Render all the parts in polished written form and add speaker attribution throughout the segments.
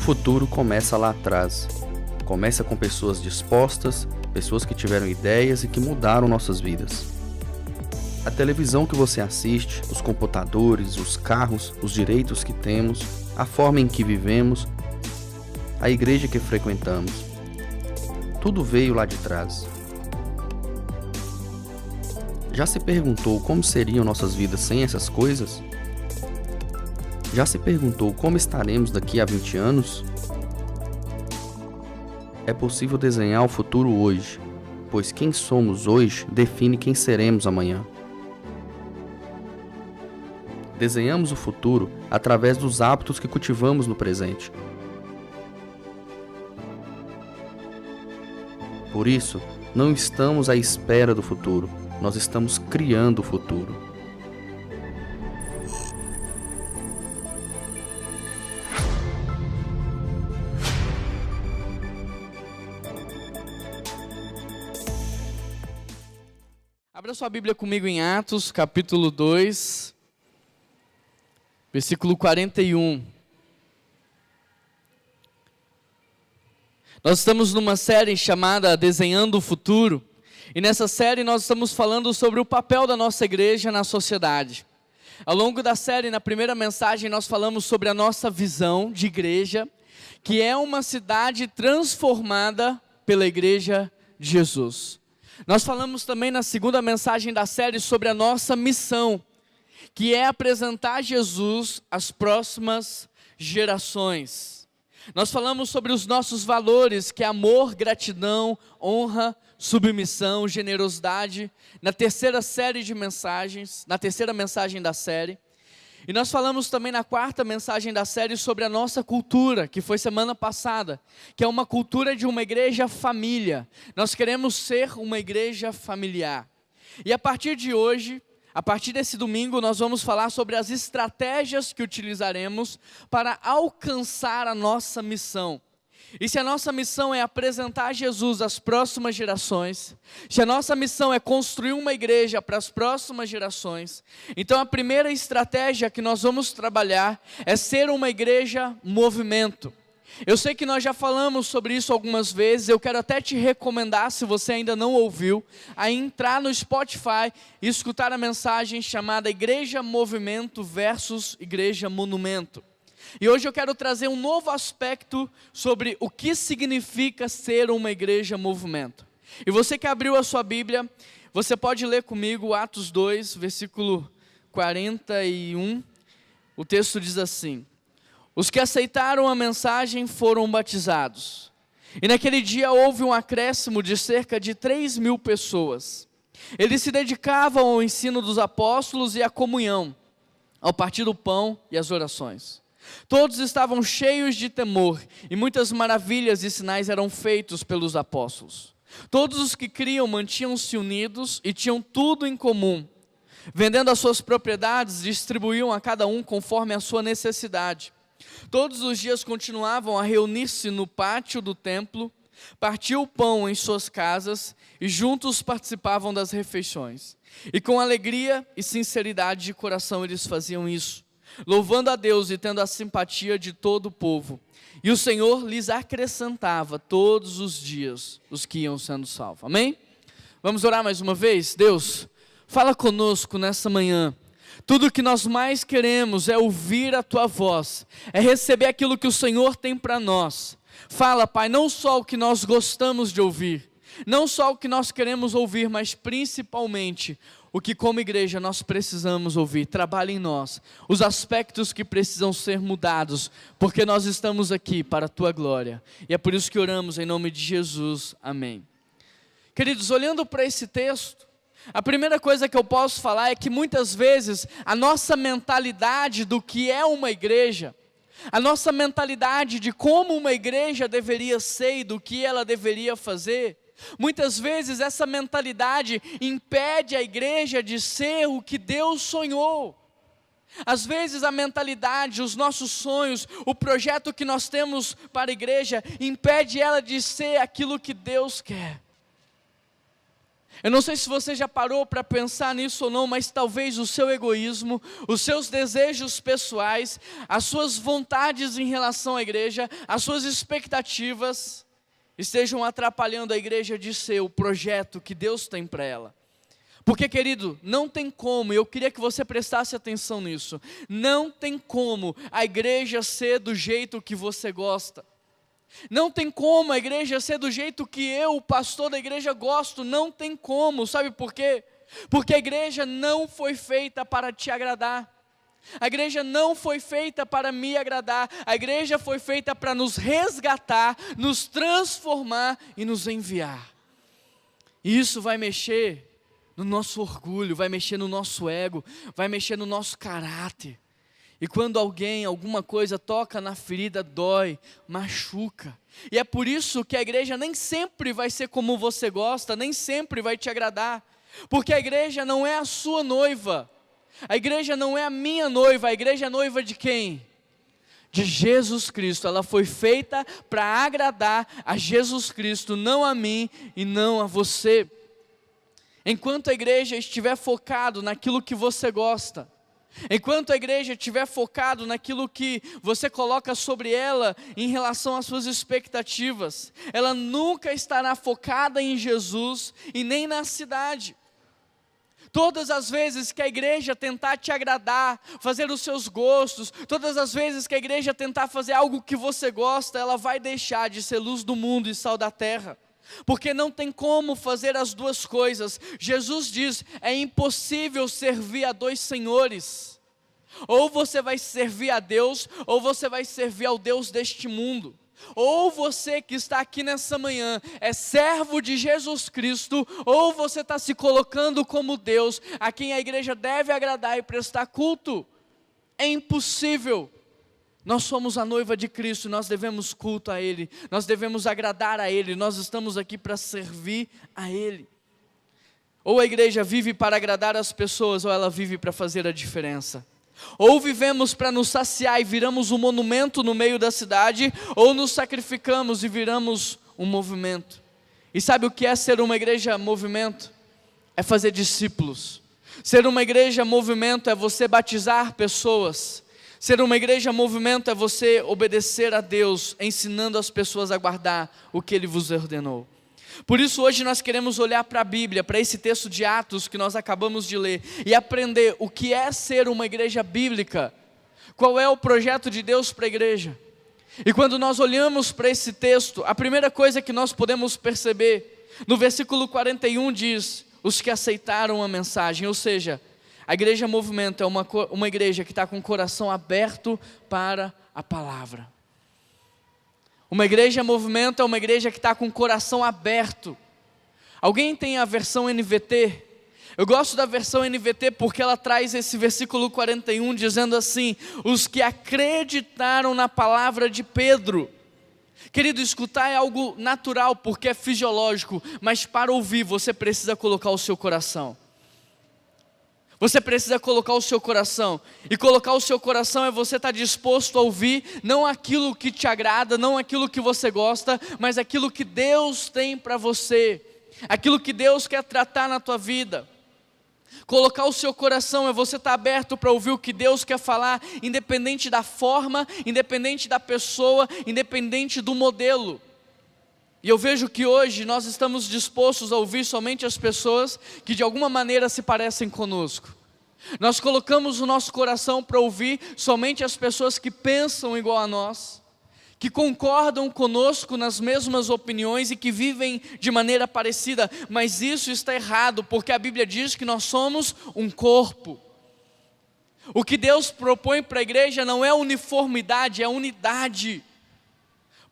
Speaker 1: futuro começa lá atrás. Começa com pessoas dispostas, pessoas que tiveram ideias e que mudaram nossas vidas. A televisão que você assiste, os computadores, os carros, os direitos que temos, a forma em que vivemos, a igreja que frequentamos. Tudo veio lá de trás. Já se perguntou como seriam nossas vidas sem essas coisas? Já se perguntou como estaremos daqui a 20 anos? É possível desenhar o futuro hoje, pois quem somos hoje define quem seremos amanhã. Desenhamos o futuro através dos hábitos que cultivamos no presente. Por isso, não estamos à espera do futuro, nós estamos criando o futuro.
Speaker 2: Abra sua Bíblia comigo em Atos, capítulo 2, versículo 41. Nós estamos numa série chamada Desenhando o Futuro, e nessa série nós estamos falando sobre o papel da nossa igreja na sociedade. Ao longo da série, na primeira mensagem, nós falamos sobre a nossa visão de igreja, que é uma cidade transformada pela igreja de Jesus. Nós falamos também na segunda mensagem da série sobre a nossa missão, que é apresentar Jesus às próximas gerações. Nós falamos sobre os nossos valores, que é amor, gratidão, honra, submissão, generosidade, na terceira mensagem da série. E nós falamos também na quarta mensagem da série sobre a nossa cultura, que foi semana passada, que é uma cultura de uma igreja família. Nós queremos ser uma igreja familiar. E a partir de hoje, a partir desse domingo, nós vamos falar sobre as estratégias que utilizaremos para alcançar a nossa missão. E se a nossa missão é apresentar Jesus às próximas gerações, se a nossa missão é construir uma igreja para as próximas gerações, então a primeira estratégia que nós vamos trabalhar é ser uma igreja movimento. Eu sei que nós já falamos sobre isso algumas vezes, eu quero até te recomendar, se você ainda não ouviu, a entrar no Spotify e escutar a mensagem chamada Igreja Movimento versus Igreja Monumento. E hoje eu quero trazer um novo aspecto sobre o que significa ser uma igreja movimento. E você que abriu a sua Bíblia, você pode ler comigo Atos 2, versículo 41. O texto diz assim: os que aceitaram a mensagem foram batizados. E naquele dia houve um acréscimo de cerca de 3.000 pessoas. Eles se dedicavam ao ensino dos apóstolos e à comunhão, ao partir do pão e às orações. Todos estavam cheios de temor, e muitas maravilhas e sinais eram feitos pelos apóstolos. Todos os que criam mantinham-se unidos e tinham tudo em comum. Vendendo as suas propriedades, distribuíam a cada um conforme a sua necessidade. Todos os dias continuavam a reunir-se no pátio do templo, partiam o pão em suas casas e juntos participavam das refeições. E com alegria e sinceridade de coração eles faziam isso, louvando a Deus e tendo a simpatia de todo o povo. E o Senhor lhes acrescentava todos os dias os que iam sendo salvos. Amém? Vamos orar mais uma vez? Deus, fala conosco nessa manhã. Tudo que nós mais queremos é ouvir a Tua voz, é receber aquilo que o Senhor tem para nós. Fala, Pai, não só o que nós gostamos de ouvir, não só o que nós queremos ouvir, mas principalmente o que como igreja nós precisamos ouvir. Trabalha em nós os aspectos que precisam ser mudados, porque nós estamos aqui para a Tua glória. E é por isso que oramos em nome de Jesus. Amém. Queridos, olhando para esse texto, a primeira coisa que eu posso falar é que muitas vezes a nossa mentalidade do que é uma igreja, a nossa mentalidade de como uma igreja deveria ser e do que ela deveria fazer, muitas vezes essa mentalidade impede a igreja de ser o que Deus sonhou. Às vezes a mentalidade, os nossos sonhos, o projeto que nós temos para a igreja, impede ela de ser aquilo que Deus quer. Eu não sei se você já parou para pensar nisso ou não, mas talvez o seu egoísmo, os seus desejos pessoais, as suas vontades em relação à igreja, as suas expectativas, estejam atrapalhando a igreja de ser o projeto que Deus tem para ela. Porque, querido, não tem como, eu queria que você prestasse atenção nisso, não tem como a igreja ser do jeito que você gosta. Não tem como a igreja ser do jeito que eu, o pastor da igreja, gosto. Não tem como, sabe por quê? Porque a igreja não foi feita para te agradar. A igreja não foi feita para me agradar. A igreja foi feita para nos resgatar, nos transformar e nos enviar. E isso vai mexer no nosso orgulho, vai mexer no nosso ego, vai mexer no nosso caráter. E quando alguma coisa toca na ferida, dói, machuca. E é por isso que a igreja nem sempre vai ser como você gosta, nem sempre vai te agradar. Porque a igreja não é a sua noiva. A igreja não é a minha noiva, a igreja é noiva de quem? De Jesus Cristo. Ela foi feita para agradar a Jesus Cristo, não a mim e não a você. Enquanto a igreja estiver focado naquilo que você gosta, enquanto a igreja estiver focado naquilo que você coloca sobre ela em relação às suas expectativas, ela nunca estará focada em Jesus e nem na cidade. Todas as vezes que a igreja tentar te agradar, fazer os seus gostos, todas as vezes que a igreja tentar fazer algo que você gosta, ela vai deixar de ser luz do mundo e sal da terra. Porque não tem como fazer as duas coisas. Jesus diz, é impossível servir a dois senhores. Ou você vai servir a Deus, ou você vai servir ao Deus deste mundo. Ou você que está aqui nessa manhã é servo de Jesus Cristo, ou você está se colocando como Deus, a quem a igreja deve agradar e prestar culto. É impossível. Nós somos a noiva de Cristo, nós devemos culto a Ele, nós devemos agradar a Ele, nós estamos aqui para servir a Ele. Ou a igreja vive para agradar as pessoas, ou ela vive para fazer a diferença. Ou vivemos para nos saciar e viramos um monumento no meio da cidade, ou nos sacrificamos e viramos um movimento. E sabe o que é ser uma igreja movimento? É fazer discípulos. Ser uma igreja movimento é você batizar pessoas. Ser uma igreja movimento é você obedecer a Deus, ensinando as pessoas a guardar o que Ele vos ordenou. Por isso hoje nós queremos olhar para a Bíblia, para esse texto de Atos que nós acabamos de ler, e aprender o que é ser uma igreja bíblica, qual é o projeto de Deus para a igreja. E quando nós olhamos para esse texto, a primeira coisa que nós podemos perceber, no versículo 41 diz, os que aceitaram a mensagem, ou seja, a igreja movimento é uma igreja que está com o coração aberto para a palavra. Uma igreja movimento é uma igreja que está com o coração aberto. Alguém tem a versão NVT? Eu gosto da versão NVT porque ela traz esse versículo 41 dizendo assim, os que acreditaram na palavra de Pedro. Querido, escutar é algo natural porque é fisiológico, mas para ouvir você precisa colocar o seu coração. Você precisa colocar o seu coração, e colocar o seu coração é você estar disposto a ouvir, não aquilo que te agrada, não aquilo que você gosta, mas aquilo que Deus tem para você, aquilo que Deus quer tratar na tua vida. Colocar o seu coração é você estar aberto para ouvir o que Deus quer falar, independente da forma, independente da pessoa, independente do modelo. E eu vejo que hoje nós estamos dispostos a ouvir somente as pessoas que de alguma maneira se parecem conosco. Nós colocamos o nosso coração para ouvir somente as pessoas que pensam igual a nós, que concordam conosco nas mesmas opiniões e que vivem de maneira parecida. Mas isso está errado, porque a Bíblia diz que nós somos um corpo. O que Deus propõe para a igreja não é uniformidade, é unidade.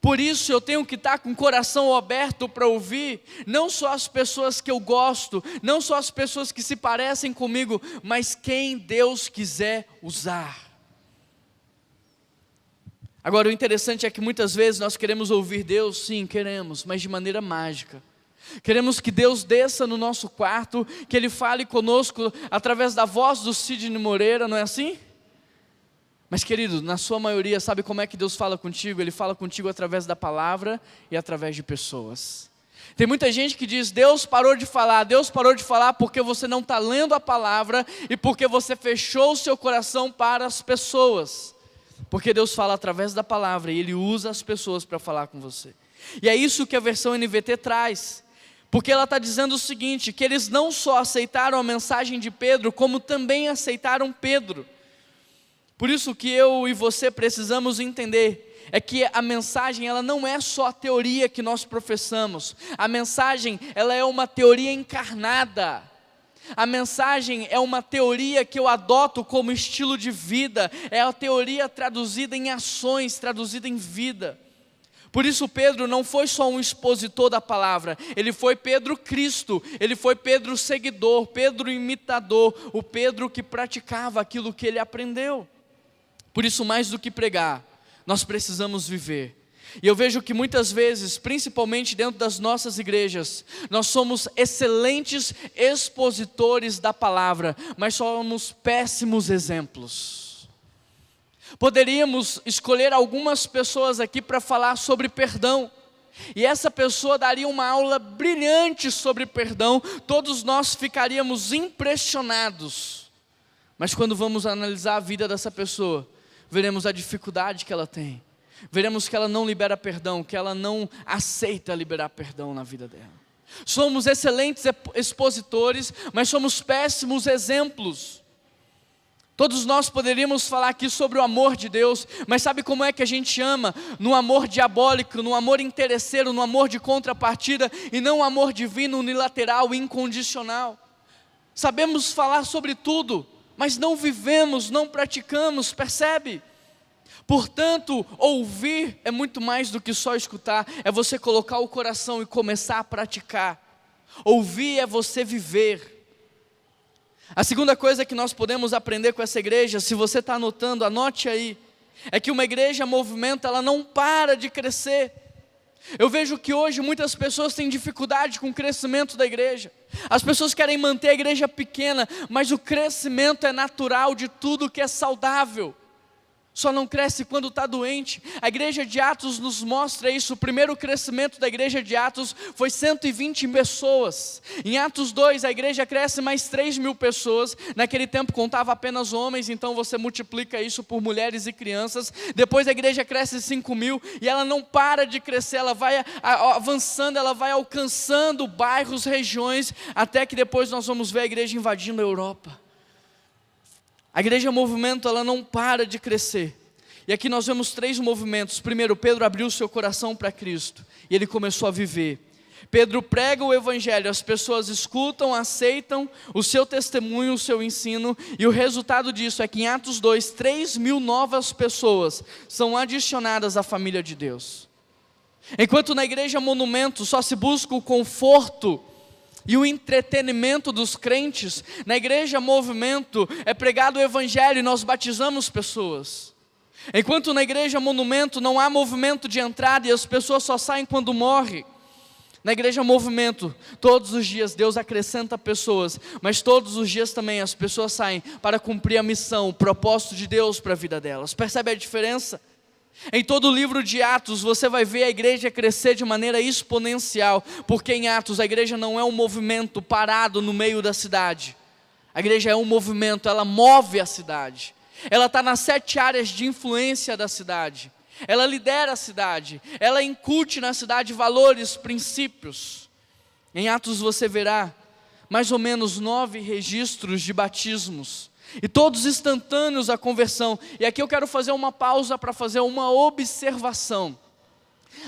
Speaker 2: Por isso eu tenho que estar com o coração aberto para ouvir, não só as pessoas que eu gosto, não só as pessoas que se parecem comigo, mas quem Deus quiser usar. Agora o interessante é que muitas vezes nós queremos ouvir Deus, sim, queremos, mas de maneira mágica. Queremos que Deus desça no nosso quarto, que Ele fale conosco através da voz do Sidney Moreira, não é assim? Mas querido, na sua maioria, sabe como é que Deus fala contigo? Ele fala contigo através da palavra e através de pessoas. Tem muita gente que diz: Deus parou de falar porque você não está lendo a palavra e porque você fechou o seu coração para as pessoas. Porque Deus fala através da palavra e Ele usa as pessoas para falar com você. E é isso que a versão NVT traz. Porque ela está dizendo o seguinte, que eles não só aceitaram a mensagem de Pedro, como também aceitaram Pedro. Por isso que eu e você precisamos entender é que a mensagem, ela não é só a teoria que nós professamos. A mensagem, ela é uma teoria encarnada. A mensagem é uma teoria que eu adoto como estilo de vida. É a teoria traduzida em ações, traduzida em vida. Por isso Pedro não foi só um expositor da palavra. Ele foi Pedro Cristo. Ele foi Pedro seguidor, Pedro imitador. O Pedro que praticava aquilo que ele aprendeu. Por isso, mais do que pregar, nós precisamos viver. E eu vejo que muitas vezes, principalmente dentro das nossas igrejas, nós somos excelentes expositores da palavra, mas somos péssimos exemplos. Poderíamos escolher algumas pessoas aqui para falar sobre perdão, e essa pessoa daria uma aula brilhante sobre perdão, todos nós ficaríamos impressionados. Mas quando vamos analisar a vida dessa pessoa, veremos a dificuldade que ela tem. Veremos que ela não libera perdão, que ela não aceita liberar perdão na vida dela. Somos excelentes expositores, mas somos péssimos exemplos. Todos nós poderíamos falar aqui sobre o amor de Deus, mas sabe como é que a gente ama? No amor diabólico, no amor interesseiro, no amor de contrapartida, e não o amor divino, unilateral, incondicional. Sabemos falar sobre tudo, mas não vivemos, não praticamos, percebe? Portanto, ouvir é muito mais do que só escutar, é você colocar o coração e começar a praticar. Ouvir é você viver. A segunda coisa que nós podemos aprender com essa igreja, se você está anotando, anote aí, é que uma igreja movimento, ela não para de crescer. Eu vejo que hoje muitas pessoas têm dificuldade com o crescimento da igreja. As pessoas querem manter a igreja pequena, mas o crescimento é natural de tudo que é saudável. Só não cresce quando está doente. A igreja de Atos nos mostra isso. O primeiro crescimento da igreja de Atos foi 120 pessoas. Em Atos 2 a igreja cresce mais 3.000 pessoas. Naquele tempo contava apenas homens, então você multiplica isso por mulheres e crianças. Depois a igreja cresce 5.000 e ela não para de crescer. Ela vai avançando, ela vai alcançando bairros, regiões, até que depois nós vamos ver a igreja invadindo a Europa. A igreja movimento, ela não para de crescer. E aqui nós vemos 3 movimentos. Primeiro, Pedro abriu seu coração para Cristo e ele começou a viver. Pedro prega o evangelho, as pessoas escutam, aceitam o seu testemunho, o seu ensino, e o resultado disso é que em Atos 2, 3.000 novas pessoas são adicionadas à família de Deus. Enquanto na igreja monumento só se busca o conforto e o entretenimento dos crentes, na igreja movimento é pregado o evangelho e nós batizamos pessoas. Enquanto na igreja monumento não há movimento de entrada e as pessoas só saem quando morrem, na igreja movimento, todos os dias Deus acrescenta pessoas, mas todos os dias também as pessoas saem para cumprir a missão, o propósito de Deus para a vida delas. Percebe a diferença? Em todo o livro de Atos você vai ver a igreja crescer de maneira exponencial, porque em Atos a igreja não é um movimento parado no meio da cidade. A igreja é um movimento, ela move a cidade. Ela está nas 7 áreas de influência da cidade. Ela lidera a cidade, ela incute na cidade valores, princípios. Em Atos você verá mais ou menos 9 registros de batismos. E todos instantâneos à conversão. E aqui eu quero fazer uma pausa para fazer uma observação.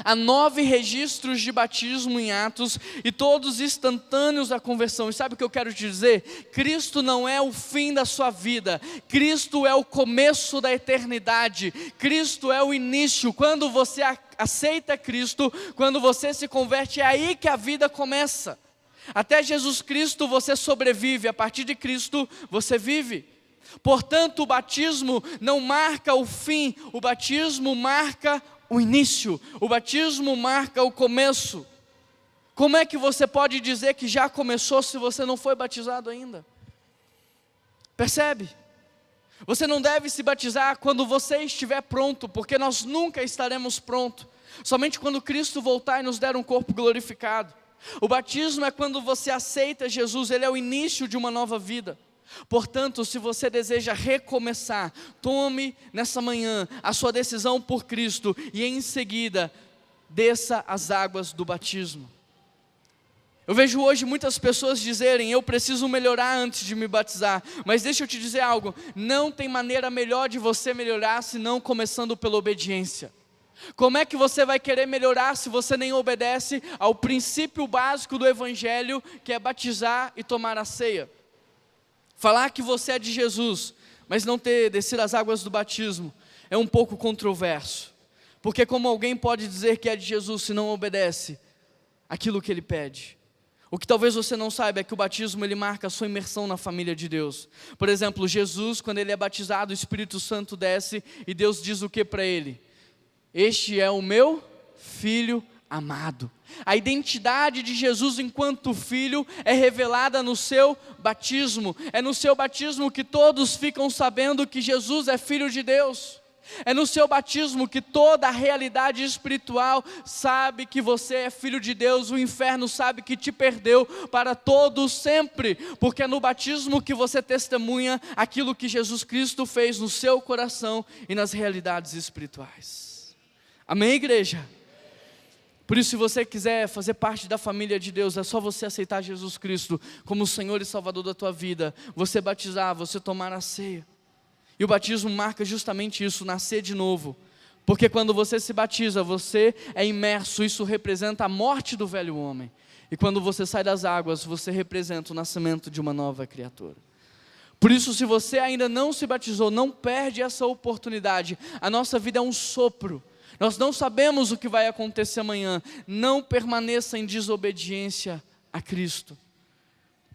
Speaker 2: Há 9 registros de batismo em Atos e todos instantâneos à conversão. E sabe o que eu quero te dizer? Cristo não é o fim da sua vida. Cristo é o começo da eternidade. Cristo é o início. Quando você aceita Cristo, quando você se converte, é aí que a vida começa. Até Jesus Cristo você sobrevive, a partir de Cristo você vive. Portanto, o batismo não marca o fim, o batismo marca o início, o batismo marca o começo. Como é que você pode dizer que já começou se você não foi batizado ainda? Percebe? Você não deve se batizar quando você estiver pronto, porque nós nunca estaremos prontos. Somente quando Cristo voltar e nos der um corpo glorificado. O batismo é quando você aceita Jesus, ele é o início de uma nova vida. Portanto, se você deseja recomeçar, tome nessa manhã a sua decisão por Cristo e em seguida, desça as águas do batismo. Eu vejo hoje muitas pessoas dizerem, eu preciso melhorar antes de me batizar, mas deixa eu te dizer algo, não tem maneira melhor de você melhorar senão começando pela obediência. Como é que você vai querer melhorar se você nem obedece ao princípio básico do Evangelho, que é batizar e tomar a ceia? Falar que você é de Jesus, mas não ter descido as águas do batismo, é um pouco controverso. Porque como alguém pode dizer que é de Jesus se não obedece aquilo que ele pede? O que talvez você não saiba é que o batismo ele marca a sua imersão na família de Deus. Por exemplo, Jesus, quando ele é batizado, o Espírito Santo desce e Deus diz o que para ele? Este é o meu filho amado. A identidade de Jesus enquanto filho é revelada no seu batismo. É no seu batismo que todos ficam sabendo que Jesus é filho de Deus. É no seu batismo que toda a realidade espiritual sabe que você é filho de Deus. O inferno sabe que te perdeu para todo sempre, porque é no batismo que você testemunha aquilo que Jesus Cristo fez no seu coração e nas realidades espirituais. Amém, igreja? Por isso, se você quiser fazer parte da família de Deus, é só você aceitar Jesus Cristo como o Senhor e Salvador da tua vida, você batizar, você tomar a ceia. E o batismo marca justamente isso, nascer de novo. Porque quando você se batiza, você é imerso, isso representa a morte do velho homem. E quando você sai das águas, você representa o nascimento de uma nova criatura. Por isso, se você ainda não se batizou, não perde essa oportunidade. A nossa vida é um sopro. Nós não sabemos o que vai acontecer amanhã. Não permaneça em desobediência a Cristo.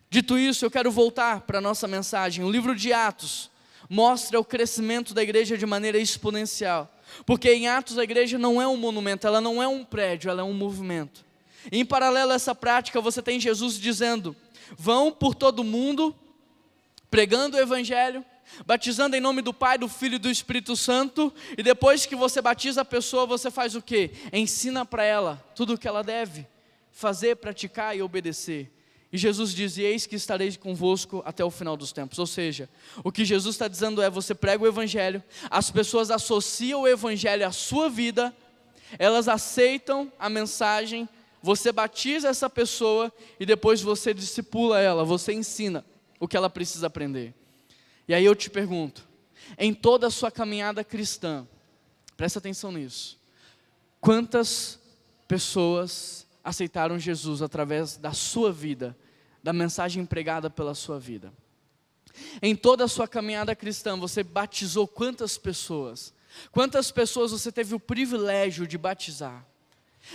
Speaker 2: Dito isso, eu quero voltar para a nossa mensagem. O livro de Atos mostra o crescimento da igreja de maneira exponencial. Porque em Atos a igreja não é um monumento, ela não é um prédio, ela é um movimento. E em paralelo a essa prática, você tem Jesus dizendo: vão por todo mundo, pregando o Evangelho, batizando em nome do Pai, do Filho e do Espírito Santo. E depois que você batiza a pessoa, você faz o quê? Ensina para ela tudo o que ela deve fazer, praticar e obedecer. E Jesus diz: eis que estarei convosco até o final dos tempos. Ou seja, o que Jesus está dizendo é: você prega o Evangelho, as pessoas associam o Evangelho à sua vida, elas aceitam a mensagem, você batiza essa pessoa e depois você discipula ela, você ensina o que ela precisa aprender. E aí eu te pergunto, em toda a sua caminhada cristã, presta atenção nisso, quantas pessoas aceitaram Jesus através da sua vida, da mensagem pregada pela sua vida? Em toda a sua caminhada cristã, você batizou quantas pessoas? Quantas pessoas você teve o privilégio de batizar?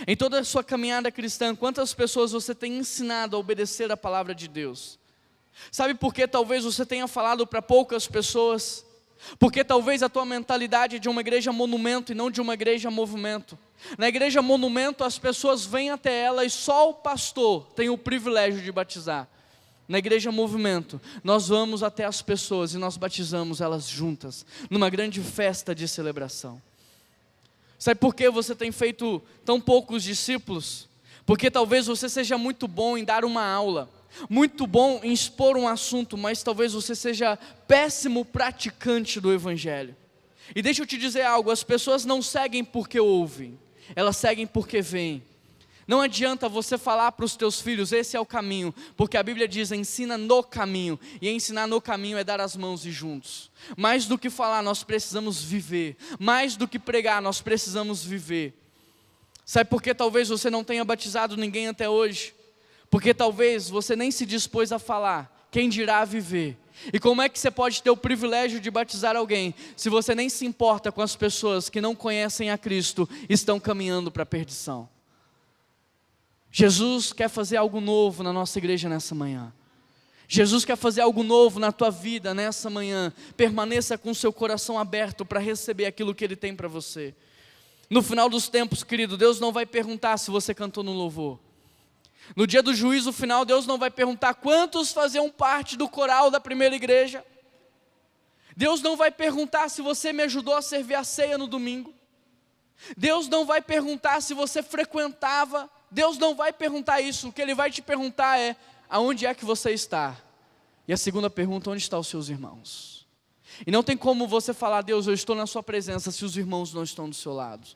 Speaker 2: Em toda a sua caminhada cristã, quantas pessoas você tem ensinado a obedecer a palavra de Deus? Sabe por que talvez você tenha falado para poucas pessoas? Porque talvez a tua mentalidade é de uma igreja monumento e não de uma igreja movimento. Na igreja monumento as pessoas vêm até ela e só o pastor tem o privilégio de batizar. Na igreja movimento, nós vamos até as pessoas e nós batizamos elas juntas, numa grande festa de celebração. Sabe por que você tem feito tão poucos discípulos? Porque talvez você seja muito bom em dar uma aula, muito bom em expor um assunto, mas talvez você seja péssimo praticante do Evangelho. E deixa eu te dizer algo, as pessoas não seguem porque ouvem, elas seguem porque veem. Não adianta você falar para os teus filhos, esse é o caminho, porque a Bíblia diz, ensina no caminho, e ensinar no caminho é dar as mãos e juntos. Mais do que falar, nós precisamos viver, mais do que pregar, nós precisamos viver. Sabe por que talvez você não tenha batizado ninguém até hoje? Porque talvez você nem se dispôs a falar, quem dirá a viver. E como é que você pode ter o privilégio de batizar alguém, se você nem se importa com as pessoas que não conhecem a Cristo e estão caminhando para a perdição? Jesus quer fazer algo novo na nossa igreja nessa manhã. Jesus quer fazer algo novo na tua vida nessa manhã. Permaneça com o seu coração aberto para receber aquilo que Ele tem para você. No final dos tempos, querido, Deus não vai perguntar se você cantou no louvor. No dia do juízo final, Deus não vai perguntar quantos faziam parte do coral da primeira igreja. Deus não vai perguntar se você me ajudou a servir a ceia no domingo. Deus não vai perguntar se você frequentava Deus não vai perguntar isso, o que Ele vai te perguntar é, aonde é que você está? E a segunda pergunta, onde estão os seus irmãos? E não tem como você falar, Deus, eu estou na sua presença, se os irmãos não estão do seu lado.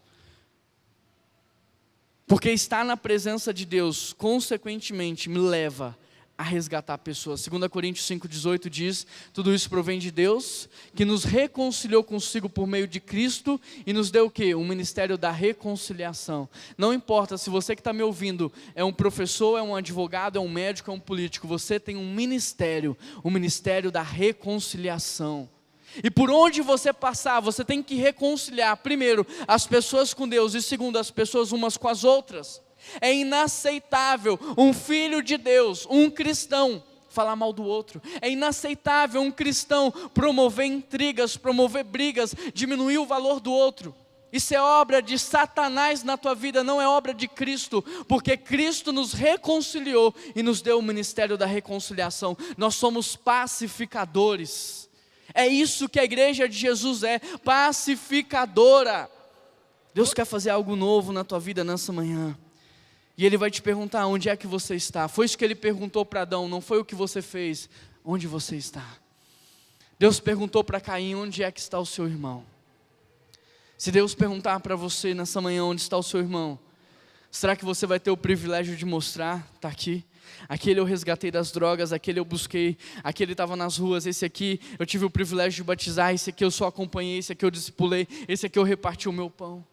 Speaker 2: Porque estar na presença de Deus, consequentemente, me leva a resgatar pessoas. 2 Coríntios 5,18 diz, tudo isso provém de Deus, que nos reconciliou consigo por meio de Cristo, e nos deu o quê? Um ministério da reconciliação. Não importa se você que está me ouvindo é um professor, é um advogado, é um médico, é um político, você tem um ministério, o ministério da reconciliação. E por onde você passar, você tem que reconciliar, primeiro, as pessoas com Deus, e segundo, as pessoas umas com as outras. É inaceitável um filho de Deus, um cristão, falar mal do outro. É inaceitável um cristão promover intrigas, promover brigas, diminuir o valor do outro. Isso é obra de Satanás na tua vida, não é obra de Cristo, porque Cristo nos reconciliou e nos deu o ministério da reconciliação. Nós somos pacificadores. É isso que a igreja de Jesus é, pacificadora. Deus quer fazer algo novo na tua vida nessa manhã. E Ele vai te perguntar, onde é que você está? Foi isso que Ele perguntou para Adão, não foi o que você fez. Onde você está? Deus perguntou para Caim, onde é que está o seu irmão? Se Deus perguntar para você nessa manhã, onde está o seu irmão? Será que você vai ter o privilégio de mostrar? Está aqui. Aquele eu resgatei das drogas, aquele eu busquei, aquele estava nas ruas, esse aqui eu tive o privilégio de batizar, esse aqui eu só acompanhei, esse aqui eu discipulei, esse aqui eu reparti o meu pão.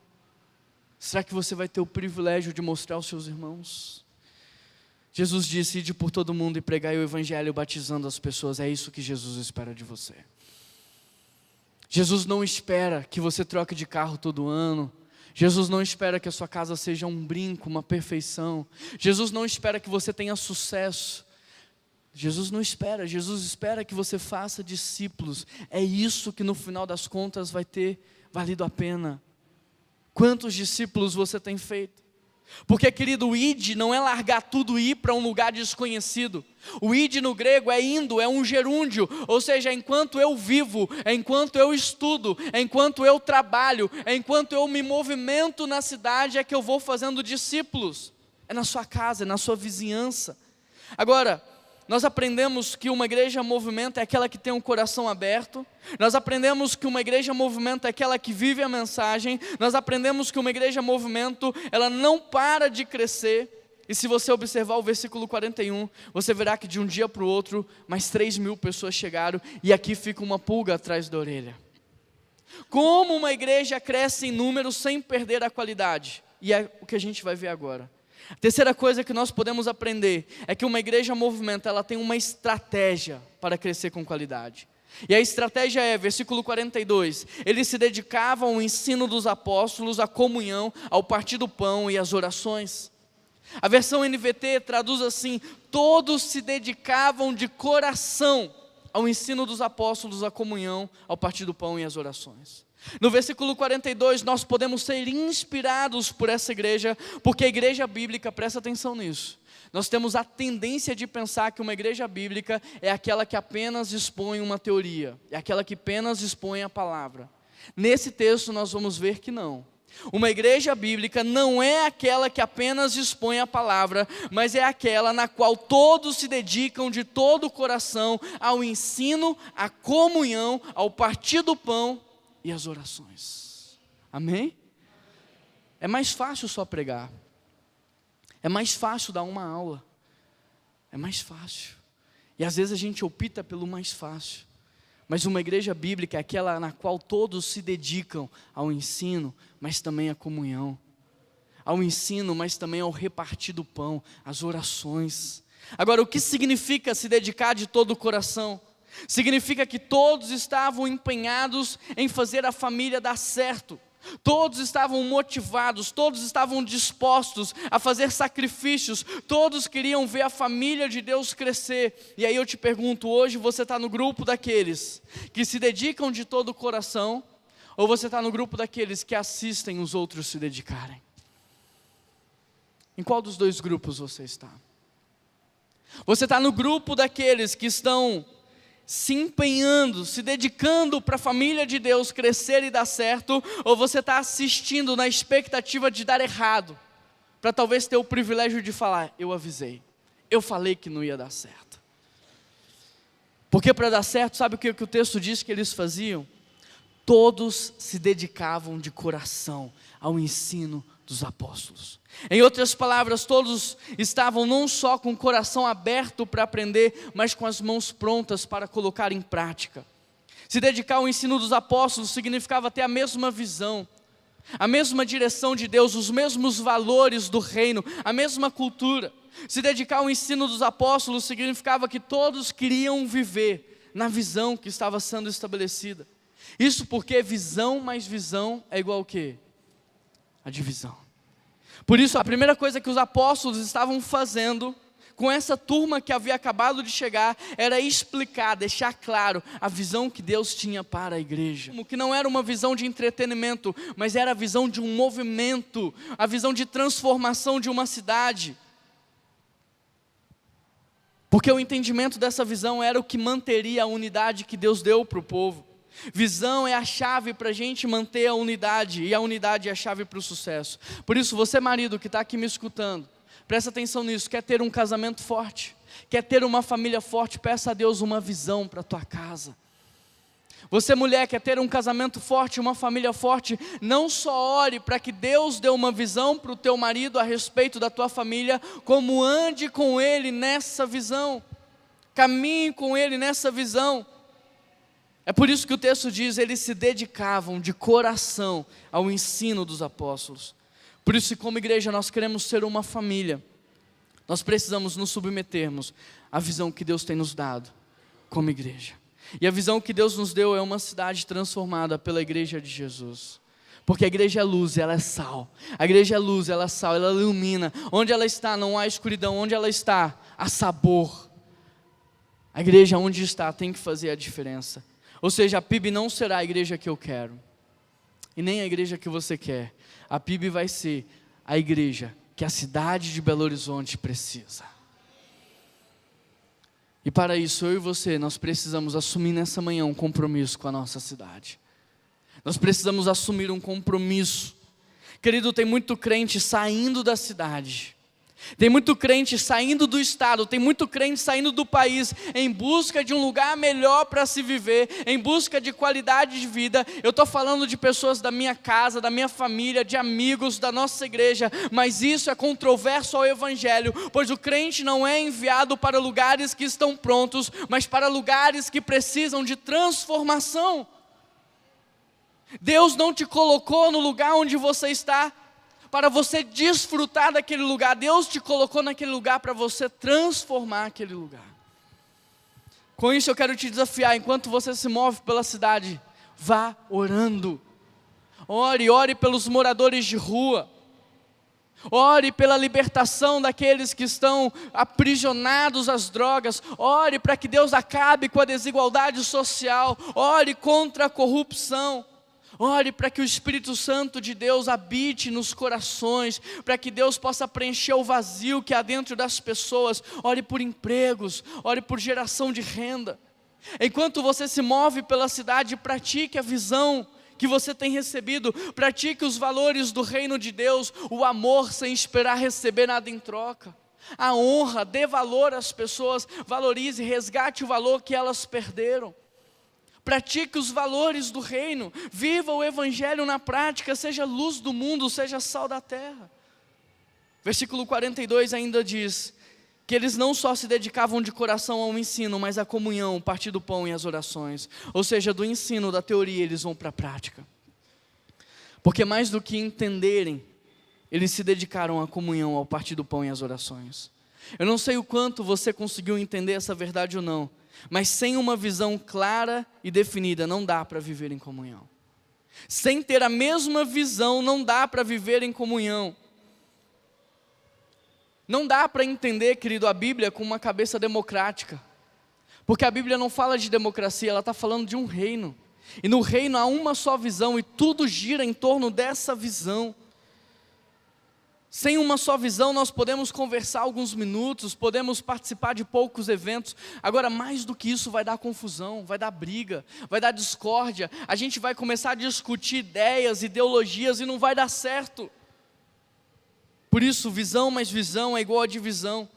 Speaker 2: Será que você vai ter o privilégio de mostrar aos seus irmãos? Jesus disse, ide por todo mundo e pregai o evangelho batizando as pessoas. É isso que Jesus espera de você. Jesus não espera que você troque de carro todo ano. Jesus não espera que a sua casa seja um brinco, uma perfeição. Jesus não espera que você tenha sucesso. Jesus não espera, Jesus espera que você faça discípulos. É isso que no final das contas vai ter valido a pena. Quantos discípulos você tem feito? Porque, querido, o id não é largar tudo e ir para um lugar desconhecido. O id no grego é indo, é um gerúndio, ou seja, é enquanto eu vivo, é enquanto eu estudo, é enquanto eu trabalho, é enquanto eu me movimento na cidade, é que eu vou fazendo discípulos. É na sua casa, é na sua vizinhança. Agora, nós aprendemos que uma igreja movimento é aquela que tem um coração aberto. Nós aprendemos que uma igreja movimento é aquela que vive a mensagem. Nós aprendemos que uma igreja movimento, ela não para de crescer. E se você observar o versículo 41, você verá que de um dia para o outro, mais 3.000 pessoas chegaram. E aqui fica uma pulga atrás da orelha. Como uma igreja cresce em número sem perder a qualidade? E é o que a gente vai ver agora. A terceira coisa que nós podemos aprender é que uma igreja movimento, ela tem uma estratégia para crescer com qualidade. E a estratégia é, versículo 42, eles se dedicavam ao ensino dos apóstolos, à comunhão, ao partir do pão e às orações. A versão NVT traduz assim, todos se dedicavam de coração ao ensino dos apóstolos, à comunhão, ao partir do pão e às orações. No versículo 42, nós podemos ser inspirados por essa igreja, porque a igreja bíblica, presta atenção nisso, nós temos a tendência de pensar que uma igreja bíblica é aquela que apenas expõe uma teoria, é aquela que apenas expõe a palavra. Nesse texto nós vamos ver que não. Uma igreja bíblica não é aquela que apenas expõe a palavra, mas é aquela na qual todos se dedicam de todo o coração ao ensino, à comunhão, ao partir do pão e as orações. Amém? É mais fácil só pregar. É mais fácil dar uma aula. É mais fácil. E às vezes a gente opta pelo mais fácil. Mas uma igreja bíblica é aquela na qual todos se dedicam ao ensino, mas também à comunhão. Ao ensino, mas também ao repartir do pão, às orações. Agora, o que significa se dedicar de todo o coração? Significa que todos estavam empenhados em fazer a família dar certo. Todos estavam motivados, todos estavam dispostos a fazer sacrifícios. Todos queriam ver a família de Deus crescer. E aí eu te pergunto, hoje você está no grupo daqueles que se dedicam de todo o coração, ou você está no grupo daqueles que assistem os outros se dedicarem? Em qual dos dois grupos você está? Você está no grupo daqueles que estão se empenhando, se dedicando para a família de Deus crescer e dar certo, ou você está assistindo na expectativa de dar errado, para talvez ter o privilégio de falar: eu avisei, eu falei que não ia dar certo. Porque para dar certo, sabe o que o texto diz que eles faziam? Todos se dedicavam de coração ao ensino dos apóstolos. Em outras palavras, todos estavam não só com o coração aberto para aprender, mas com as mãos prontas para colocar em prática. Se dedicar ao ensino dos apóstolos significava ter a mesma visão, a mesma direção de Deus, os mesmos valores do reino, a mesma cultura. Se dedicar ao ensino dos apóstolos significava que todos queriam viver na visão que estava sendo estabelecida. Isso porque visão mais visão é igual ao quê? A divisão. Por isso, a primeira coisa que os apóstolos estavam fazendo com essa turma que havia acabado de chegar era explicar, deixar claro a visão que Deus tinha para a igreja. Que não era uma visão de entretenimento, mas era a visão de um movimento, a visão de transformação de uma cidade. Porque o entendimento dessa visão era o que manteria a unidade que Deus deu para o povo. Visão é a chave para a gente manter a unidade, e a unidade é a chave para o sucesso. Por isso, você marido que está aqui me escutando, presta atenção nisso. Quer ter um casamento forte, quer ter uma família forte, peça a Deus uma visão para a tua casa. Você mulher quer ter um casamento forte, uma família forte, não só ore para que Deus dê uma visão para o teu marido a respeito da tua família, como ande com ele nessa visão, caminhe com ele nessa visão. É por isso que o texto diz: eles se dedicavam de coração ao ensino dos apóstolos. Por isso, como igreja, nós queremos ser uma família. Nós precisamos nos submetermos à visão que Deus tem nos dado como igreja. E a visão que Deus nos deu é uma cidade transformada pela igreja de Jesus. Porque a igreja é luz, ela é sal. A igreja é luz, ela é sal, ela ilumina. Onde ela está, não há escuridão. Onde ela está, há sabor. A igreja onde está tem que fazer a diferença. Ou seja, a PIB não será a igreja que eu quero, e nem a igreja que você quer. A PIB vai ser a igreja que a cidade de Belo Horizonte precisa. E para isso, eu e você, nós precisamos assumir nessa manhã um compromisso com a nossa cidade. Nós precisamos assumir um compromisso. Querido, tem muito crente saindo da cidade. Tem muito crente saindo do estado, tem muito crente saindo do país em busca de um lugar melhor para se viver, em busca de qualidade de vida. Eu estou falando de pessoas da minha casa, da minha família, de amigos da nossa igreja, mas isso é controverso ao evangelho, pois o crente não é enviado para lugares que estão prontos, mas para lugares que precisam de transformação. Deus não te colocou no lugar onde você está para você desfrutar daquele lugar. Deus te colocou naquele lugar para você transformar aquele lugar. Com isso eu quero te desafiar, enquanto você se move pela cidade, vá orando. Ore pelos moradores de rua. Ore pela libertação daqueles que estão aprisionados às drogas. Ore para que Deus acabe com a desigualdade social. Ore contra a corrupção. Ore para que o Espírito Santo de Deus habite nos corações, para que Deus possa preencher o vazio que há dentro das pessoas. Ore por empregos, ore por geração de renda. Enquanto você se move pela cidade, pratique a visão que você tem recebido, pratique os valores do reino de Deus, o amor sem esperar receber nada em troca, a honra, dê valor às pessoas, valorize, resgate o valor que elas perderam. Pratique os valores do reino, viva o evangelho na prática, seja luz do mundo, seja sal da terra. Versículo 42 ainda diz que eles não só se dedicavam de coração ao ensino, mas à comunhão, partir do pão e as orações. Ou seja, do ensino, da teoria, eles vão para a prática. Porque mais do que entenderem, eles se dedicaram à comunhão, ao partir do pão e as orações. Eu não sei o quanto você conseguiu entender essa verdade ou não, mas sem uma visão clara e definida, não dá para viver em comunhão. Sem ter a mesma visão, não dá para viver em comunhão. Não dá para entender, querido, a Bíblia com uma cabeça democrática. Porque a Bíblia não fala de democracia, ela está falando de um reino. E no reino há uma só visão e tudo gira em torno dessa visão. Sem uma só visão, nós podemos conversar alguns minutos, podemos participar de poucos eventos. Agora, mais do que isso, vai dar confusão, vai dar briga, vai dar discórdia. A gente vai começar a discutir ideias, ideologias e não vai dar certo. Por isso, visão mais visão é igual a divisão.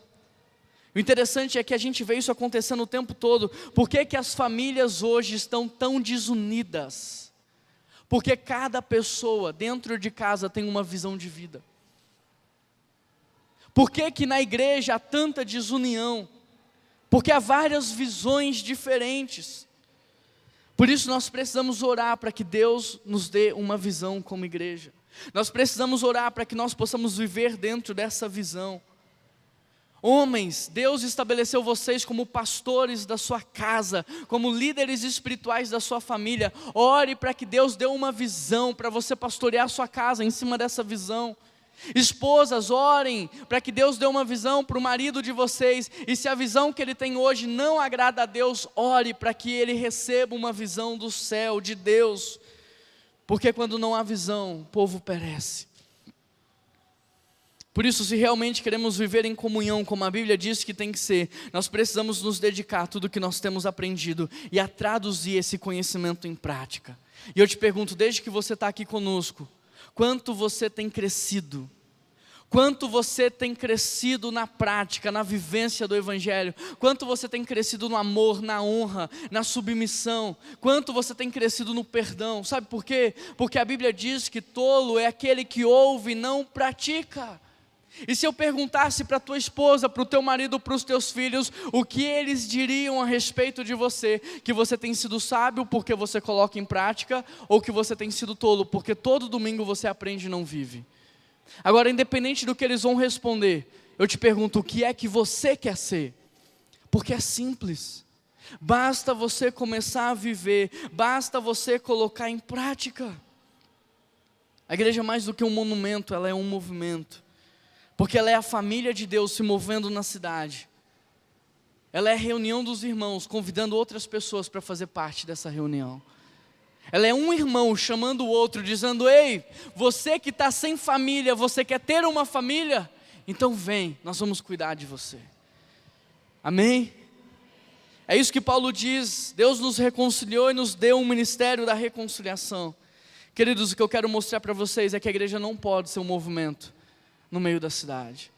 Speaker 2: O interessante é que a gente vê isso acontecendo o tempo todo. Por que que as famílias hoje estão tão desunidas? Porque cada pessoa dentro de casa tem uma visão de vida. Por que que na igreja há tanta desunião? Porque há várias visões diferentes. Por isso nós precisamos orar para que Deus nos dê uma visão como igreja. Nós precisamos orar para que nós possamos viver dentro dessa visão. Homens, Deus estabeleceu vocês como pastores da sua casa, como líderes espirituais da sua família. Ore para que Deus dê uma visão para você pastorear a sua casa em cima dessa visão. Esposas, orem para que Deus dê uma visão para o marido de vocês. E se a visão que ele tem hoje não agrada a Deus, ore para que ele receba uma visão do céu, de Deus. Porque quando não há visão, o povo perece. Por isso, se realmente queremos viver em comunhão, como a Bíblia diz que tem que ser, nós precisamos nos dedicar a tudo que nós temos aprendido e a traduzir esse conhecimento em prática. E eu te pergunto, desde que você está aqui conosco, quanto você tem crescido? Quanto você tem crescido na prática, na vivência do Evangelho? Quanto você tem crescido no amor, na honra, na submissão? Quanto você tem crescido no perdão? Sabe por quê? Porque a Bíblia diz que tolo é aquele que ouve e não pratica. E se eu perguntasse para a tua esposa, para o teu marido, para os teus filhos, o que eles diriam a respeito de você? Que você tem sido sábio porque você coloca em prática, ou que você tem sido tolo porque todo domingo você aprende e não vive? Agora, independente do que eles vão responder, eu te pergunto, o que é que você quer ser? Porque é simples, basta você começar a viver, basta você colocar em prática. A igreja, mais do que um monumento, ela é um movimento. Porque ela é a família de Deus se movendo na cidade. Ela é a reunião dos irmãos, convidando outras pessoas para fazer parte dessa reunião. Ela é um irmão chamando o outro, dizendo: ei, você que está sem família, você quer ter uma família? Então vem, nós vamos cuidar de você. Amém? É isso que Paulo diz, Deus nos reconciliou e nos deu um ministério da reconciliação. Queridos, o que eu quero mostrar para vocês é que a igreja não pode ser um movimento no meio da cidade.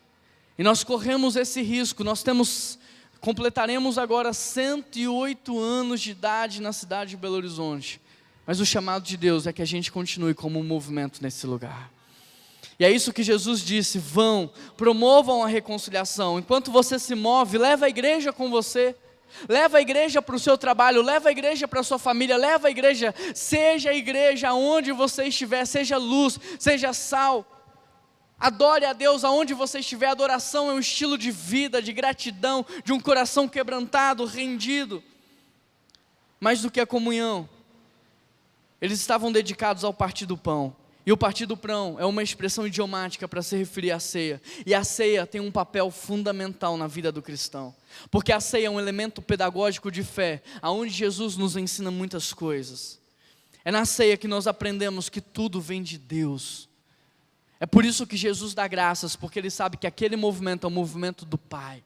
Speaker 2: E nós corremos esse risco, completaremos agora 108 anos de idade na cidade de Belo Horizonte. Mas o chamado de Deus é que a gente continue como um movimento nesse lugar. E é isso que Jesus disse: vão, promovam a reconciliação. Enquanto você se move, leva a igreja com você. Leva a igreja para o seu trabalho, leva a igreja para a sua família, leva a igreja, seja a igreja onde você estiver, seja luz, seja sal. Adore a Deus aonde você estiver. Adoração é um estilo de vida, de gratidão, de um coração quebrantado, rendido. Mais do que a comunhão, eles estavam dedicados ao partir do pão. E o partir do pão é uma expressão idiomática para se referir à ceia. E a ceia tem um papel fundamental na vida do cristão. Porque a ceia é um elemento pedagógico de fé, aonde Jesus nos ensina muitas coisas. É na ceia que nós aprendemos que tudo vem de Deus. É por isso que Jesus dá graças, porque Ele sabe que aquele movimento é o movimento do Pai.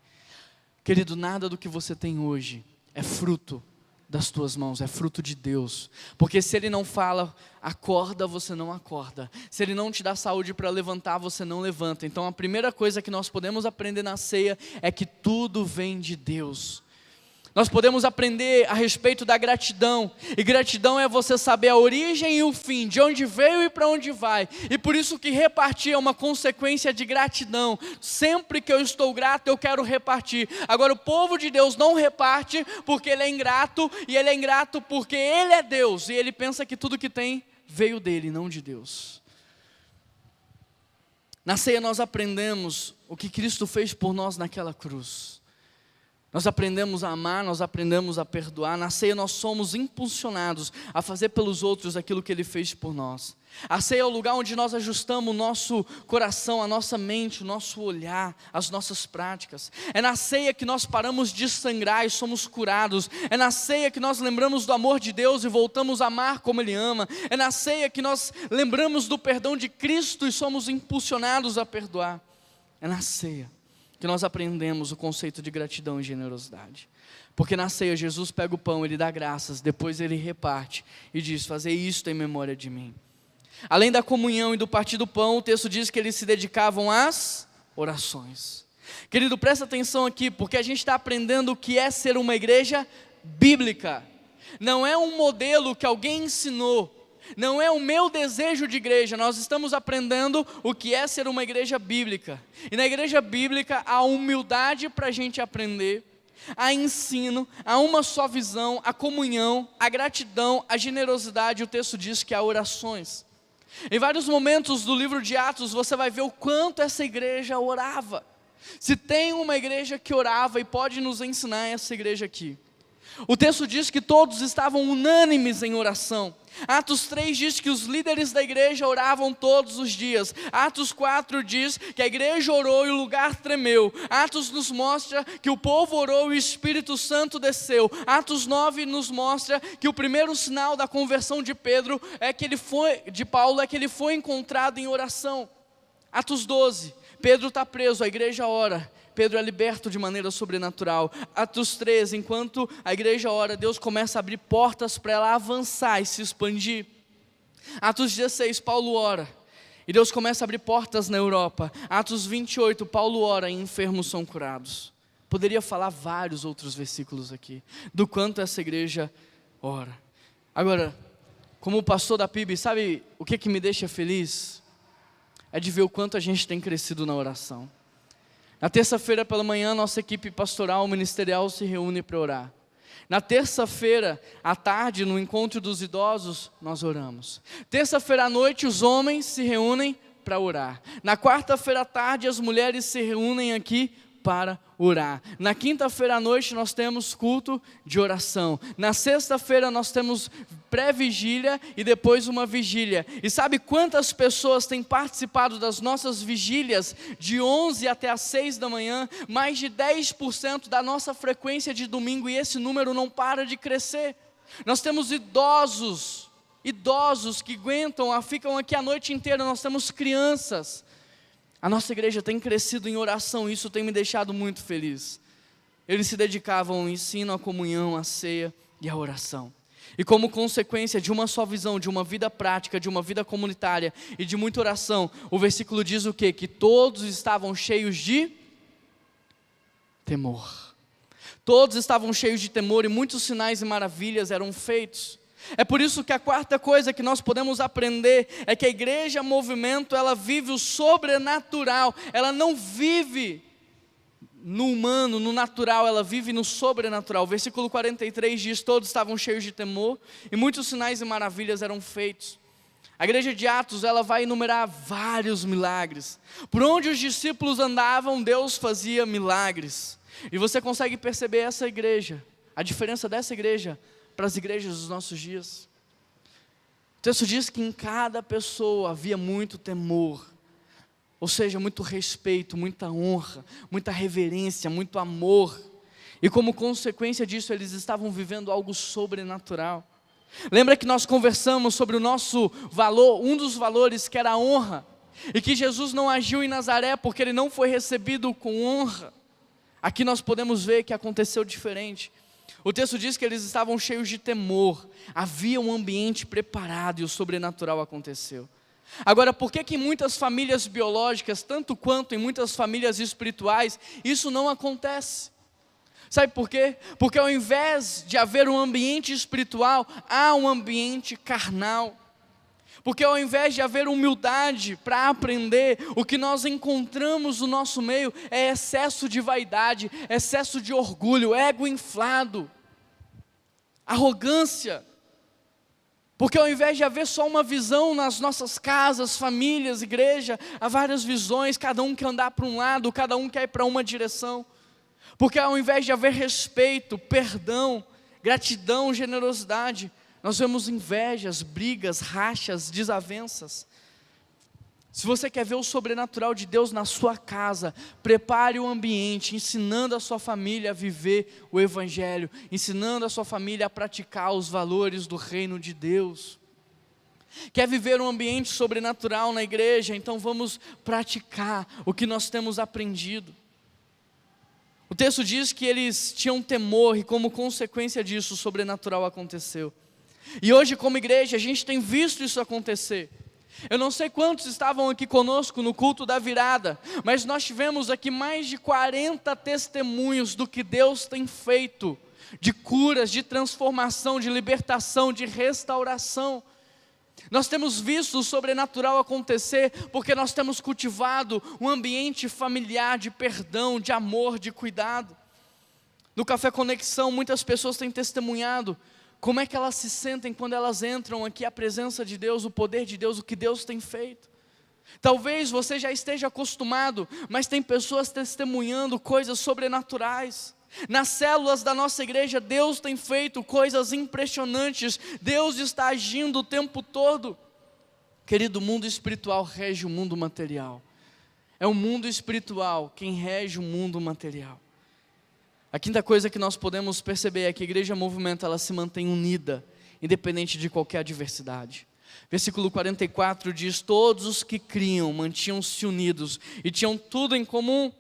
Speaker 2: Querido, nada do que você tem hoje é fruto das tuas mãos, é fruto de Deus. Porque se Ele não fala, acorda, você não acorda. Se Ele não te dá saúde para levantar, você não levanta. Então a primeira coisa que nós podemos aprender na ceia é que tudo vem de Deus. Nós podemos aprender a respeito da gratidão. E gratidão é você saber a origem e o fim, de onde veio e para onde vai. E por isso que repartir é uma consequência de gratidão. Sempre que eu estou grato, eu quero repartir. Agora o povo de Deus não reparte porque ele é ingrato. E ele é ingrato porque ele é Deus. E ele pensa que tudo que tem veio dele, não de Deus. Na ceia nós aprendemos o que Cristo fez por nós naquela cruz. Nós aprendemos a amar, nós aprendemos a perdoar. Na ceia nós somos impulsionados a fazer pelos outros aquilo que Ele fez por nós. A ceia é o lugar onde nós ajustamos o nosso coração, a nossa mente, o nosso olhar, as nossas práticas. É na ceia que nós paramos de sangrar e somos curados. É na ceia que nós lembramos do amor de Deus e voltamos a amar como Ele ama. É na ceia que nós lembramos do perdão de Cristo e somos impulsionados a perdoar. É na ceia que nós aprendemos o conceito de gratidão e generosidade. Porque na ceia Jesus pega o pão, Ele dá graças, depois Ele reparte e diz: fazei isto em memória de mim. Além da comunhão e do partir do pão, o texto diz que eles se dedicavam às orações. Querido, presta atenção aqui, porque a gente está aprendendo o que é ser uma igreja bíblica. Não é um modelo que alguém ensinou, não é o meu desejo de igreja. Nós estamos aprendendo o que é ser uma igreja bíblica. E na igreja bíblica há humildade para a gente aprender, há ensino, há uma só visão, a comunhão, a gratidão, a generosidade. O texto diz que há orações. Em vários momentos do livro de Atos você vai ver o quanto essa igreja orava. Se tem uma igreja que orava e pode nos ensinar, essa igreja aqui. O texto diz que todos estavam unânimes em oração. Atos 3 diz que os líderes da igreja oravam todos os dias. Atos 4 diz que a igreja orou e o lugar tremeu. Atos nos mostra que o povo orou e o Espírito Santo desceu. Atos 9 nos mostra que o primeiro sinal da conversão de Paulo é que ele foi encontrado em oração. Atos 12, Pedro está preso, a igreja ora. Pedro é liberto de maneira sobrenatural. Atos 13, enquanto a igreja ora, Deus começa a abrir portas para ela avançar e se expandir. Atos 16, Paulo ora, e Deus começa a abrir portas na Europa. Atos 28, Paulo ora e enfermos são curados. Poderia falar vários outros versículos aqui, do quanto essa igreja ora. Agora, como pastor da PIB, sabe o que me deixa feliz? É de ver o quanto a gente tem crescido na oração. Na terça-feira pela manhã, nossa equipe pastoral ministerial se reúne para orar. Na terça-feira à tarde, no encontro dos idosos, nós oramos. Terça-feira à noite, os homens se reúnem para orar. Na quarta-feira à tarde, as mulheres se reúnem aqui para orar. Na quinta-feira à noite nós temos culto de oração. Na sexta-feira nós temos pré-vigília e depois uma vigília. E sabe quantas pessoas têm participado das nossas vigílias de 11 até as 6 da manhã? Mais de 10% da nossa frequência de domingo, e esse número não para de crescer. Nós temos idosos que aguentam, ficam aqui a noite inteira. Nós temos crianças. A nossa igreja tem crescido em oração, isso tem me deixado muito feliz. Eles se dedicavam ao ensino, à comunhão, à ceia e à oração. E como consequência de uma só visão, de uma vida prática, de uma vida comunitária e de muita oração, o versículo diz o quê? Que todos estavam cheios de temor. Todos estavam cheios de temor e muitos sinais e maravilhas eram feitos. É por isso que a quarta coisa que nós podemos aprender é que a igreja movimento, ela vive o sobrenatural. Ela não vive no humano, no natural, ela vive no sobrenatural. Versículo 43 diz: todos estavam cheios de temor e muitos sinais e maravilhas eram feitos. A igreja de Atos, ela vai enumerar vários milagres. Por onde os discípulos andavam, Deus fazia milagres. E você consegue perceber essa igreja, a diferença dessa igreja para as igrejas dos nossos dias. O texto diz que em cada pessoa havia muito temor, ou seja, muito respeito, muita honra, muita reverência, muito amor, e como consequência disso eles estavam vivendo algo sobrenatural. Lembra que nós conversamos sobre o nosso valor, um dos valores que era a honra, e que Jesus não agiu em Nazaré porque ele não foi recebido com honra. Aqui nós podemos ver que aconteceu diferente. O texto diz que eles estavam cheios de temor, havia um ambiente preparado e o sobrenatural aconteceu. Agora, por que em muitas famílias biológicas, tanto quanto em muitas famílias espirituais, isso não acontece? Sabe por quê? Porque ao invés de haver um ambiente espiritual, há um ambiente carnal. Porque ao invés de haver humildade para aprender, o que nós encontramos no nosso meio é excesso de vaidade, excesso de orgulho, ego inflado, arrogância. Porque ao invés de haver só uma visão nas nossas casas, famílias, igreja, há várias visões, cada um quer andar para um lado, cada um quer ir para uma direção. Porque ao invés de haver respeito, perdão, gratidão, generosidade, nós vemos invejas, brigas, rachas, desavenças. Se você quer ver o sobrenatural de Deus na sua casa, prepare o ambiente, ensinando a sua família a viver o Evangelho, ensinando a sua família a praticar os valores do reino de Deus. Quer viver um ambiente sobrenatural na igreja? Então vamos praticar o que nós temos aprendido. O texto diz que eles tinham temor e como consequência disso o sobrenatural aconteceu. E hoje como igreja a gente tem visto isso acontecer. Eu não sei quantos estavam aqui conosco no culto da virada, mas nós tivemos aqui mais de 40 testemunhos do que Deus tem feito, de curas, de transformação, de libertação, de restauração. Nós temos visto o sobrenatural acontecer, porque nós temos cultivado um ambiente familiar de perdão, de amor, de cuidado. No Café Conexão, muitas pessoas têm testemunhado como é que elas se sentem quando elas entram aqui, a presença de Deus, o poder de Deus, o que Deus tem feito. Talvez você já esteja acostumado, mas tem pessoas testemunhando coisas sobrenaturais. Nas células da nossa igreja, Deus tem feito coisas impressionantes, Deus está agindo o tempo todo. Querido, o mundo espiritual rege o mundo material. É o mundo espiritual quem rege o mundo material. A quinta coisa que nós podemos perceber é que a igreja Movimento, ela se mantém unida, independente de qualquer adversidade. Versículo 44 diz: todos os que criam mantinham-se unidos e tinham tudo em comum.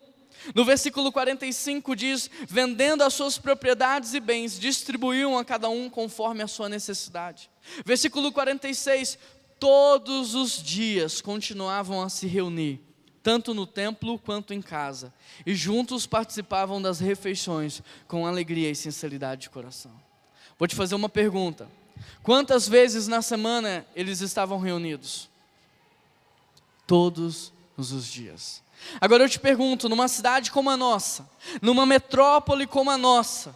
Speaker 2: No versículo 45 diz: vendendo as suas propriedades e bens, distribuíam a cada um conforme a sua necessidade. Versículo 46, todos os dias continuavam a se reunir, tanto no templo quanto em casa, e juntos participavam das refeições com alegria e sinceridade de coração. Vou te fazer uma pergunta: quantas vezes na semana eles estavam reunidos? Todos os dias. Agora eu te pergunto, numa cidade como a nossa, numa metrópole como a nossa,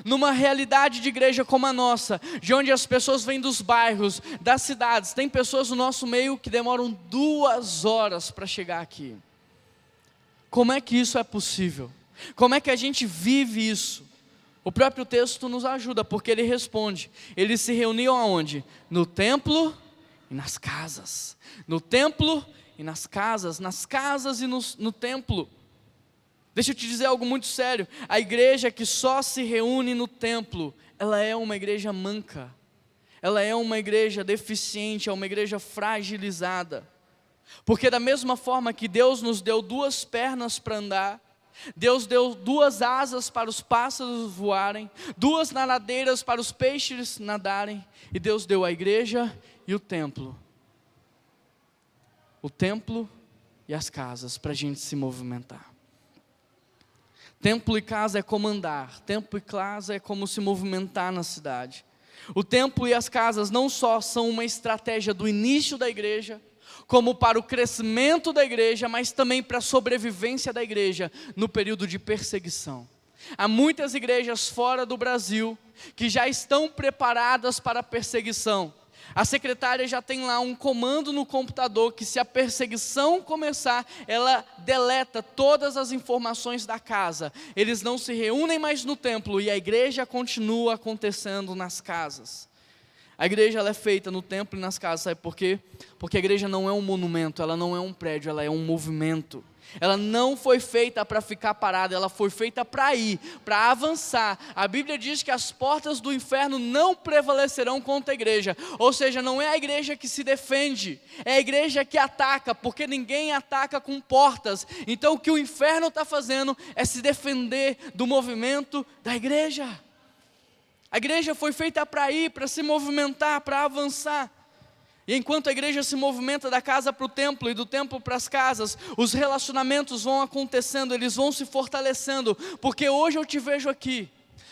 Speaker 2: numa realidade de igreja como a nossa, de onde as pessoas vêm dos bairros, das cidades, tem pessoas no nosso meio que demoram 2 horas para chegar aqui. Como é que isso é possível? Como é que a gente vive isso? O próprio texto nos ajuda, porque ele responde: eles se reuniam aonde? No templo e nas casas. No templo e nas casas e no templo. Deixa eu te dizer algo muito sério: a igreja que só se reúne no templo, ela é uma igreja manca, ela é uma igreja deficiente, é uma igreja fragilizada. Porque da mesma forma que Deus nos deu 2 pernas para andar, Deus deu 2 asas para os pássaros voarem, 2 nadadeiras para os peixes nadarem, e Deus deu a igreja e o templo e as casas para a gente se movimentar. Templo e casa é como andar, templo e casa é como se movimentar na cidade. O templo e as casas não só são uma estratégia do início da igreja, como para o crescimento da igreja, mas também para a sobrevivência da igreja no período de perseguição. Há muitas igrejas fora do Brasil que já estão preparadas para a perseguição. A secretária já tem lá um comando no computador que, se a perseguição começar, ela deleta todas as informações da casa. Eles não se reúnem mais no templo e a igreja continua acontecendo nas casas. A igreja, ela é feita no templo e nas casas, sabe por quê? Porque a igreja não é um monumento, ela não é um prédio, ela é um movimento. Ela não foi feita para ficar parada, ela foi feita para ir, para avançar. A Bíblia diz que as portas do inferno não prevalecerão contra a igreja. Ou seja, não é a igreja que se defende, é a igreja que ataca, porque ninguém ataca com portas. Então o que o inferno está fazendo é se defender do movimento da igreja. A igreja foi feita para ir, para se movimentar, para avançar. E enquanto a igreja se movimenta da casa para o templo e do templo para as casas, os relacionamentos vão acontecendo, eles vão se fortalecendo, porque hoje eu te vejo aqui,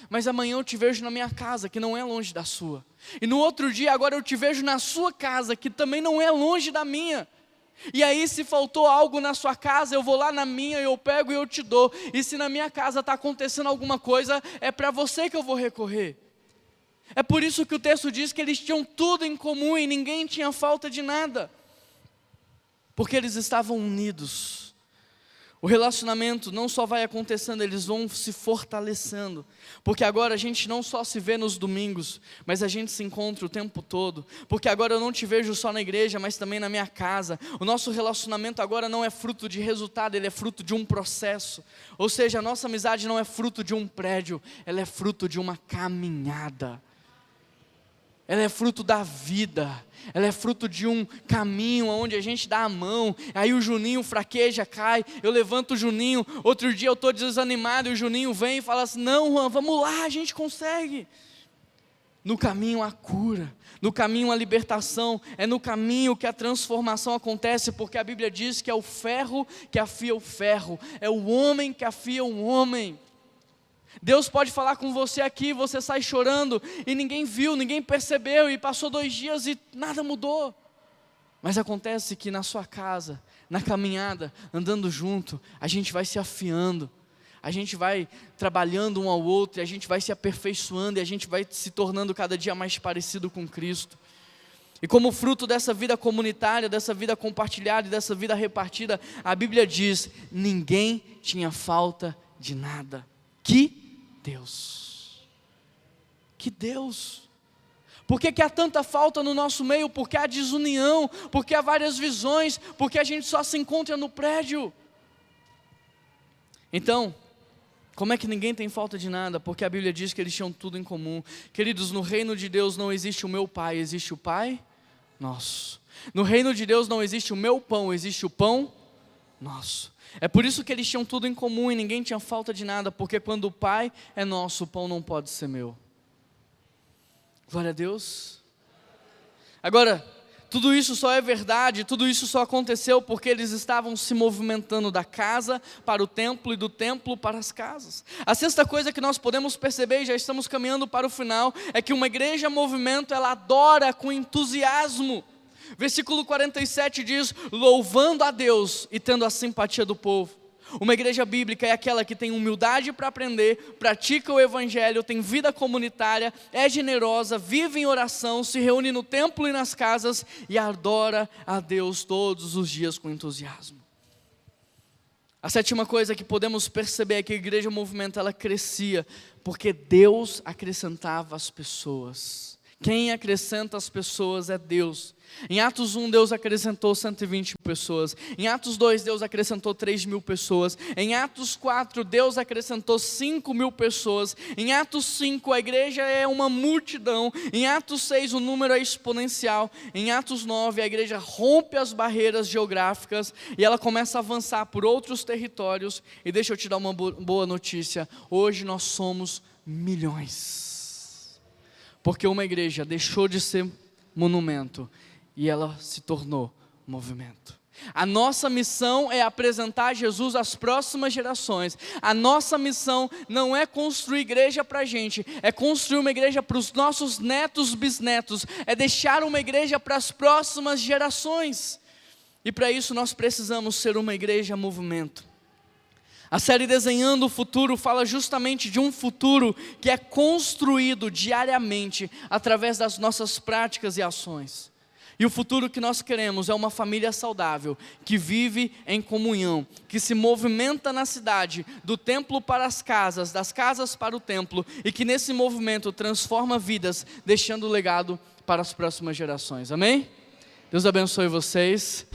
Speaker 2: mas amanhã eu te vejo na minha casa, que não é longe da sua. E no outro dia, agora eu te vejo na sua casa, que também não é longe da minha. E aí, se faltou algo na sua casa, eu vou lá na minha, eu pego e eu te dou. E se na minha casa está acontecendo alguma coisa, é para você que eu vou recorrer. É por isso que o texto diz que eles tinham tudo em comum e ninguém tinha falta de nada, porque eles estavam unidos. O relacionamento não só vai acontecendo, eles vão se fortalecendo, porque agora a gente não só se vê nos domingos, mas a gente se encontra o tempo todo, porque agora eu não te vejo só na igreja, mas também na minha casa. O nosso relacionamento agora não é fruto de resultado, ele é fruto de um processo. Ou seja, a nossa amizade não é fruto de um prédio, ela é fruto de uma caminhada. Ela é fruto da vida, ela é fruto de um caminho onde a gente dá a mão, aí o Juninho fraqueja, cai, eu levanto o Juninho, outro dia eu estou desanimado e o Juninho vem e fala assim: não, Juan, vamos lá, a gente consegue. no caminho a cura, no caminho a libertação, é no caminho que a transformação acontece, porque a Bíblia diz que é o ferro que afia o ferro, é o homem que afia o homem. Deus pode falar com você aqui, você sai chorando e ninguém viu, ninguém percebeu, e passou 2 dias e nada mudou. Mas acontece que na sua casa, na caminhada, andando junto, a gente vai se afiando, a gente vai trabalhando um ao outro, e a gente vai se aperfeiçoando, e a gente vai se tornando cada dia mais parecido com Cristo. E como fruto dessa vida comunitária, dessa vida compartilhada e dessa vida repartida, a Bíblia diz: ninguém tinha falta de nada. Que Deus! Que Deus! Por que há tanta falta no nosso meio? Porque há desunião, porque há várias visões, porque a gente só se encontra no prédio. Então, como é que ninguém tem falta de nada? Porque a Bíblia diz que eles tinham tudo em comum. Queridos, no reino de Deus não existe o meu pai, existe o Pai nosso. No reino de Deus não existe o meu pão, existe o pão nosso. É por isso que eles tinham tudo em comum e ninguém tinha falta de nada, porque quando o Pai é nosso, o pão não pode ser meu. Glória a Deus. Agora, tudo isso só é verdade, tudo isso só aconteceu porque eles estavam se movimentando da casa para o templo e do templo para as casas. A sexta coisa que nós podemos perceber, e já estamos caminhando para o final, é que uma igreja movimento, ela adora com entusiasmo. Versículo 47 diz: louvando a Deus e tendo a simpatia do povo. Uma igreja bíblica é aquela que tem humildade para aprender, pratica o evangelho, tem vida comunitária, é generosa, vive em oração, se reúne no templo e nas casas e adora a Deus todos os dias com entusiasmo. A sétima coisa que podemos perceber é que a igreja movimento, ela crescia porque Deus acrescentava as pessoas. Quem acrescenta as pessoas é Deus. Em Atos 1, Deus acrescentou 120 pessoas. Em Atos 2, Deus acrescentou 3.000 pessoas. Em Atos 4, Deus acrescentou 5.000 pessoas. Em Atos 5, a igreja é uma multidão. Em Atos 6, o número é exponencial. Em Atos 9, a igreja rompe as barreiras geográficas e ela começa a avançar por outros territórios. E deixa eu te dar uma boa notícia: hoje nós somos milhões. Porque uma igreja deixou de ser monumento e ela se tornou movimento. A nossa missão é apresentar Jesus às próximas gerações. A nossa missão não é construir igreja para a gente, é construir uma igreja para os nossos netos, bisnetos, é deixar uma igreja para as próximas gerações. E para isso nós precisamos ser uma igreja movimento. A série Desenhando o Futuro fala justamente de um futuro que é construído diariamente através das nossas práticas e ações. E o futuro que nós queremos é uma família saudável, que vive em comunhão, que se movimenta na cidade, do templo para as casas, das casas para o templo, e que nesse movimento transforma vidas, deixando legado para as próximas gerações. Amém? Deus abençoe vocês.